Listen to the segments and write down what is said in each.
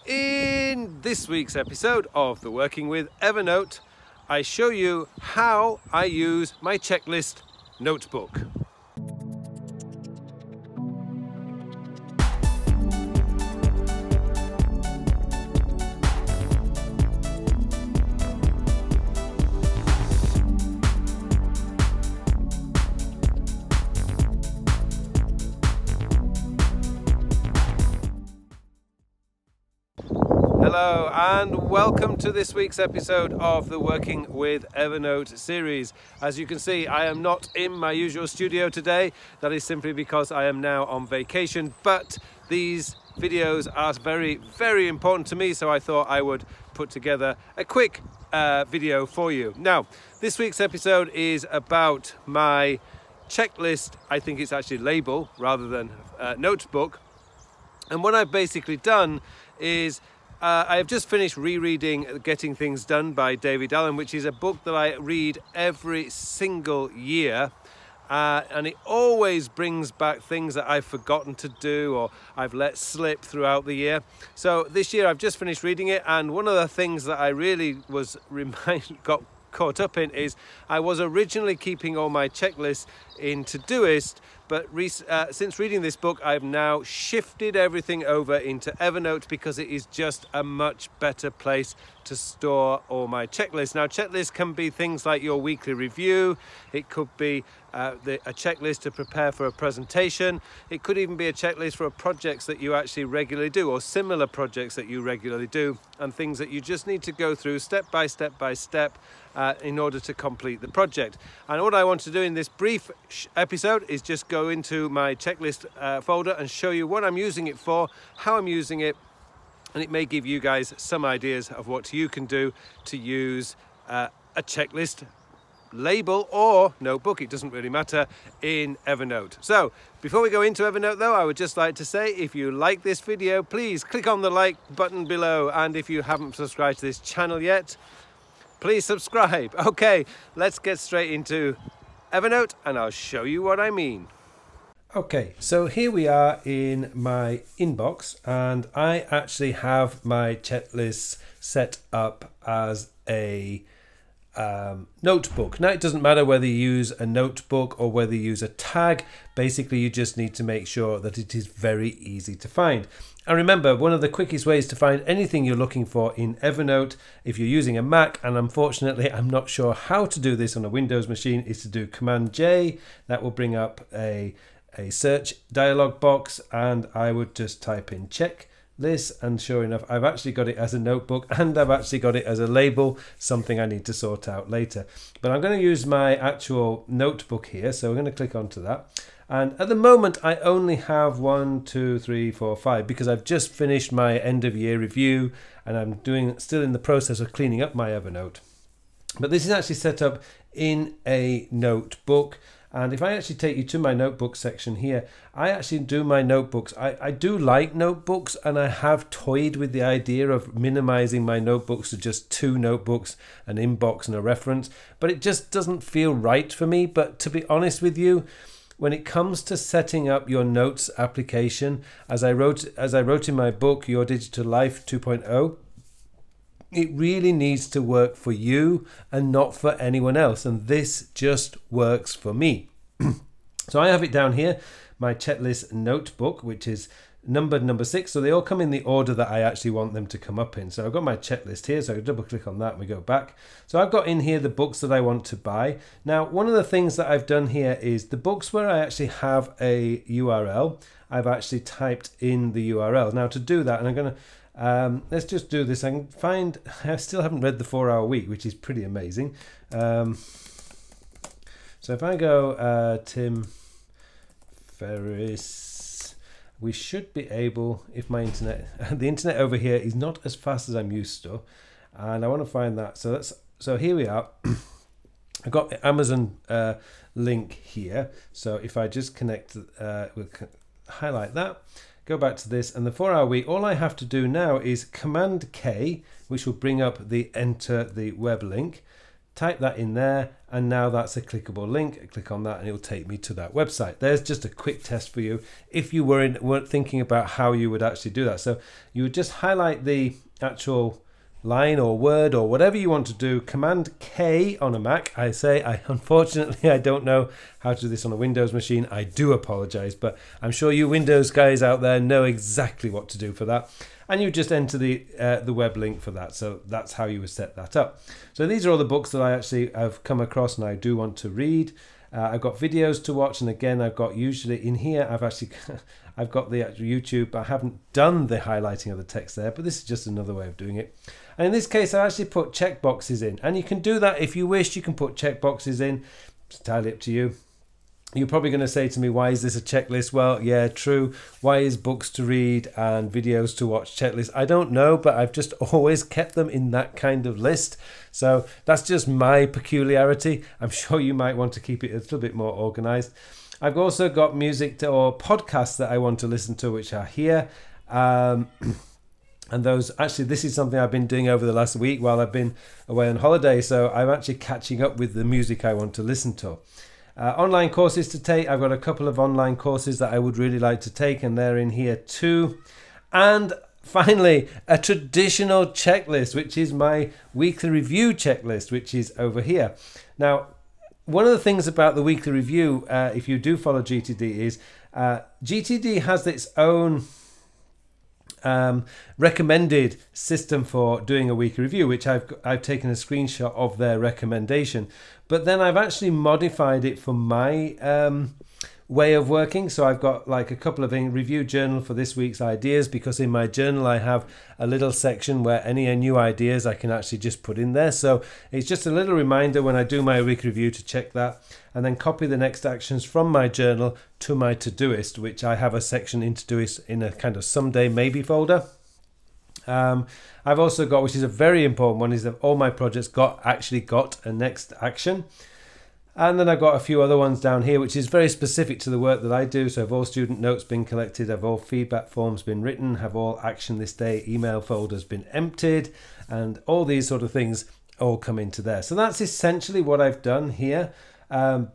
In this week's episode of the Working with Evernote, I show you how I use my checklist notebook. Hello and welcome to this week's episode of the Working with Evernote series. As you can see, I am not in my usual studio today. That is simply because I am now on vacation, but these videos are very important to me, so I thought I would put together a quick video for you. Now, this week's episode is about my checklist. I think it's actually label rather than notebook. And what I've basically done is I have just finished rereading Getting Things Done by David Allen, which is a book that I read every single year. And it always brings back things that I've forgotten to do or I've let slip throughout the year. So this year I've just finished reading it, and one of the things that I really got caught up in is I was originally keeping all my checklists in Todoist, but since reading this book, I've now shifted everything over into Evernote because it is just a much better place to store all my checklists. Now, checklists can be things like your weekly review. It could be a checklist to prepare for a presentation. It could even be a checklist for projects that you actually regularly do, or similar projects that you regularly do, and things that you just need to go through step by step in order to complete the project. And what I want to do in this brief episode is just go into my checklist folder and show you what I'm using it for, how I'm using it, and it may give you guys some ideas of what you can do to use a checklist label or notebook, it doesn't really matter, in Evernote. So before we go into Evernote though, I would just like to say, if you like this video, please click on the like button below, and if you haven't subscribed to this channel yet, please subscribe. Okay, let's get straight into Evernote and I'll show you what I mean. Okay, so here we are in my inbox, and I actually have my checklists set up as a notebook. Now, it doesn't matter whether you use a notebook or whether you use a tag. Basically, you just need to make sure that it is very easy to find. And remember, one of the quickest ways to find anything you're looking for in Evernote, if you're using a Mac, and unfortunately I'm not sure how to do this on a Windows machine, is to do Command J. That will bring up a search dialog box, and I would just type in checklist, and sure enough, I've actually got it as a notebook and I've actually got it as a label, something I need to sort out later. But I'm going to use my actual notebook here, so we're going to click onto that. And at the moment, I only have 1, 2, 3, 4, 5 because I've just finished my end of year review and I'm still in the process of cleaning up my Evernote. But this is actually set up in a notebook. And if I actually take you to my notebook section here, I actually do my notebooks. I do like notebooks, and I have toyed with the idea of minimizing my notebooks to just 2 notebooks, an inbox and a reference, but it just doesn't feel right for me. But to be honest with you, when it comes to setting up your notes application, as I wrote in my book, Your Digital Life 2.0, it really needs to work for you and not for anyone else. And this just works for me. So I have it down here, my checklist notebook, which is numbered number 6. So they all come in the order that I actually want them to come up in. So I've got my checklist here. So I can double click on that and we go back. So I've got in here the books that I want to buy. Now, one of the things that I've done here is the books where I actually have a URL, I've actually typed in the URL. Now to do that, and I'm going to let's just do this. I still haven't read the 4-Hour Week, which is pretty amazing. So if I go Tim Ferriss, we should be able, if my internet, the internet over here is not as fast as I'm used to, and I want to find that. So here we are. I've got the Amazon link here. So if I just connect, we'll highlight that. Go back to this, and the 4-Hour Week, all I have to do now is Command K, which will bring up the enter the web link, type that in there, and now that's a clickable link. I click on that and it'll take me to that website. There's just a quick test for you if you weren't thinking about how you would actually do that. So you would just highlight the actual line or word or whatever you want to do, Command K on a Mac. Unfortunately I don't know how to do this on a Windows machine. I do apologize, but I'm sure you Windows guys out there know exactly what to do for that. And you just enter the web link for that. So that's how you would set that up. So these are all the books that I actually have come across and I do want to read. I've got videos to watch, and again I've got usually in here I've got the actual YouTube. I haven't done the highlighting of the text there, but this is just another way of doing it. And in this case I actually put checkboxes in, and you can do that if you wish. You can put checkboxes in. It's entirely up to you. You're probably going to say to me, why is this a checklist? Well, yeah, true. Why is books to read and videos to watch checklist? I don't know, but I've just always kept them in that kind of list. So that's just my peculiarity. I'm sure you might want to keep it a little bit more organized. I've also got music or podcasts that I want to listen to, which are here. And those, actually, this is something I've been doing over the last week while I've been away on holiday. So I'm actually catching up with the music I want to listen to. Online courses to take. I've got a couple of online courses that I would really like to take, and they're in here too. And finally, a traditional checklist, which is my weekly review checklist, which is over here. Now, one of the things about the weekly review, if you do follow GTD, is GTD has its own recommended system for doing a weekly review, which I've taken a screenshot of their recommendation, but then I've actually modified it for my way of working. So I've got like a couple of review journal for this week's ideas, because in my journal I have a little section where any new ideas I can actually just put in there. So it's just a little reminder when I do my weekly review to check that, and then copy the next actions from my journal to my Todoist, which I have a section in Todoist in a kind of someday maybe folder. I've also got, which is a very important one, is that all my projects actually got a next action. And then I've got a few other ones down here, which is very specific to the work that I do. So have all student notes been collected? Have all feedback forms been written? Have all action this day email folders been emptied? And all these sort of things all come into there. So that's essentially what I've done here. As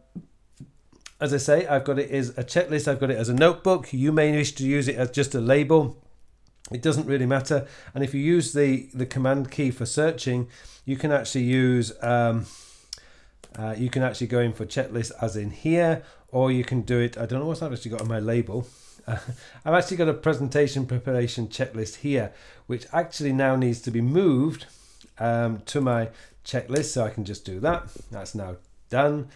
I say, I've got it as a checklist. I've got it as a notebook. You may wish to use it as just a label. It doesn't really matter. And if you use the command key for searching, you can actually use you can actually go in for checklist as in here, or you can do it. I don't know what I've actually got on my label. I've actually got a presentation preparation checklist here, which actually now needs to be moved to my checklist. So I can just do that. That's now done.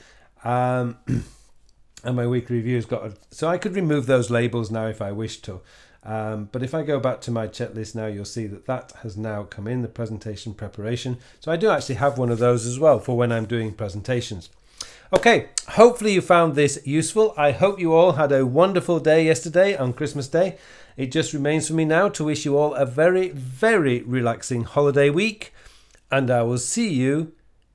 And my weekly review's got so I could remove those labels now if I wish to. But if I go back to my checklist now, you'll see that that has now come in, the presentation preparation. So I do actually have one of those as well for when I'm doing presentations. Okay, hopefully you found this useful. I hope you all had a wonderful day yesterday on Christmas Day. It just remains for me now to wish you all a very, very relaxing holiday week. And I will see you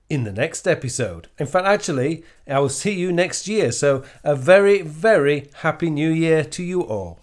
in the next episode. In fact, actually, I will see you next year. So a very, very happy new year to you all.